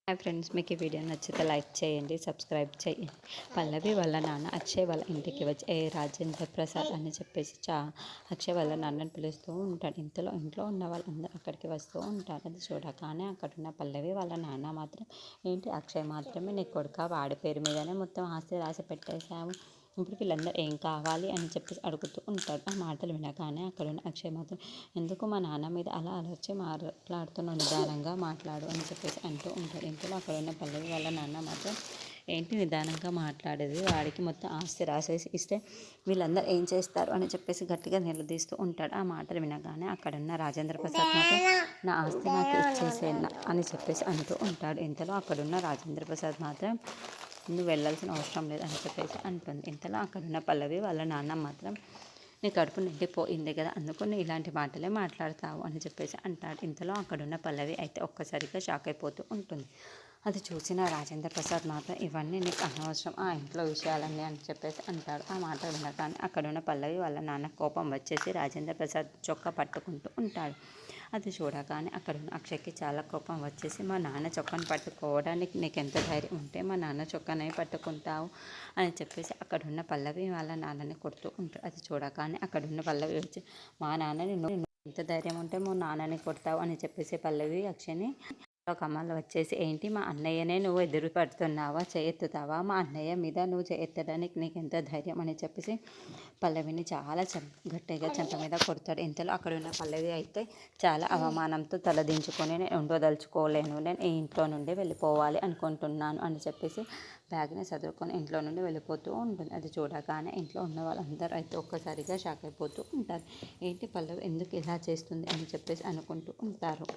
Hi friends, మీకు ఈ video నచ్చితే లైక్ చేయండి, సబ్స్క్రైబ్ చేయండి. పల్లవి వాళ్ళ నాన్న అక్షయ్ వాళ్ళ ఇంటికి వచ్చి రాజేంద్ర ప్రసాద్ అని చెప్పేసి అక్షయ్ వాళ్ళ నాన్నని పిలుస్తూ ఉంటాడు. ఇంట్లో ఉన్న వాళ్ళందరూ అక్కడికి వస్తూ ఉంటారు. అది చూడగానే అక్కడున్న పల్లవి వాళ్ళ నాన్న మాత్రం, ఏంటి అక్షయ్ మాత్రమే నీ కొడుక, వాడి పేరు మీదనే మొత్తం ఆస్తి రాసి పెట్టేశావు, ఇప్పుడు వీళ్ళందరూ ఏం కావాలి అని చెప్పేసి అడుగుతూ ఉంటాడు. ఆ మాటలు వినగానే అక్కడున్న అక్షయ్ మాత్రం, ఎందుకు మా నాన్న మీద అలా అలర్చి మాట్లాడుతున్నావు, నిదానంగా మాట్లాడు అని చెప్పేసి అంటూ ఉంటాడు. ఇంతలో అక్కడున్న పల్లవి వాళ్ళ నాన్న మాత్రం, ఏంటి నిదానంగా మాట్లాడేది, వాడికి మొత్తం ఆస్తి రాసేసి ఇస్తే వీళ్ళందరూ ఏం చేస్తారు అని చెప్పేసి గట్టిగా నిలదీస్తూ ఉంటాడు. ఆ మాటలు వినగానే అక్కడున్న రాజేంద్ర ప్రసాద్ మాత్రం, నా ఆస్తి నాకు ఇచ్చేసేనా అని చెప్పేసి అంటూ ఉంటాడు. ఇంతలో అక్కడున్న రాజేంద్ర ప్రసాద్ మాత్రం, నువ్వు వెళ్ళాల్సిన అవసరం లేదు అని చెప్పేసి అంటుంది. ఇంతలో అక్కడున్న పల్లవి వాళ్ళ నాన్న మాత్రం, నీ కడుపు నిండిపోయింది కదా, అందుకని ఇలాంటి మాటలే మాట్లాడతావు అని చెప్పేసి అంటాడు. ఇంతలో అక్కడున్న పల్లవి అయితే ఒక్కసారిగా షాక్ అయిపోతూ ఉంటుంది. అది చూసిన రాజేంద్ర ప్రసాద్ మాత్రం, ఇవన్నీ నీకు అనవసరం, ఆ ఇంట్లో విషయాలన్నీ అని చెప్పేసి అంటాడు. ఆ మాట వినగానే అక్కడున్న పల్లవి వాళ్ళ నాన్న కోపం వచ్చేసి రాజేంద్ర ప్రసాద్ చొక్కా పట్టుకుంటూ ఉంటాడు. అది చూడగానే అక్కడున్న అక్షయ్కి చాలా కోపం వచ్చేసి, మా నాన్న చొక్కాను పట్టుకోవడానికి నీకు ఎంత ధైర్యం ఉంటే మా నాన్న చొక్కానే పట్టుకుంటావు అని చెప్పేసి అక్కడున్న పల్లవి వాళ్ళ నాన్నని కొడుతూ ఉంటాడు. అది చూడగానే అక్కడున్న పల్లవి వచ్చి, మా నాన్నని ఎంత ధైర్యం ఉంటే మా నాన్నని కొడతావు అని చెప్పేసి పల్లవి అక్షయ్ని కమల్ వచ్చేసి, ఏంటి మా అన్నయ్యనే నువ్వు ఎదురు పడుతున్నావా, చేయెత్తుతావా, మా అన్నయ్య మీద నువ్వు చేయెత్తడానికి నీకు ఎంత ధైర్యం అని చెప్పేసి పల్లవిని చాలా గట్టిగా చెంప మీద కొడతాడు. ఇంతలో అక్కడ ఉన్న పల్లవి అయితే చాలా అవమానంతో తలదించుకొని, నేను ఉండదలుచుకోలేను, నేను ఈ ఇంట్లో నుండి వెళ్ళిపోవాలి అనుకుంటున్నాను అని చెప్పేసి బ్యాగ్ని చదువుకొని ఇంట్లో నుండి వెళ్ళిపోతూ ఉంటుంది. అది చూడగానే ఇంట్లో ఉన్న వాళ్ళందరూ అయితే ఒక్కసారిగా షాక్ అయిపోతూ ఉంటారు. ఏంటి పల్లవి ఎందుకు ఇలా చేస్తుంది అని చెప్పేసి అనుకుంటూ ఉంటారు.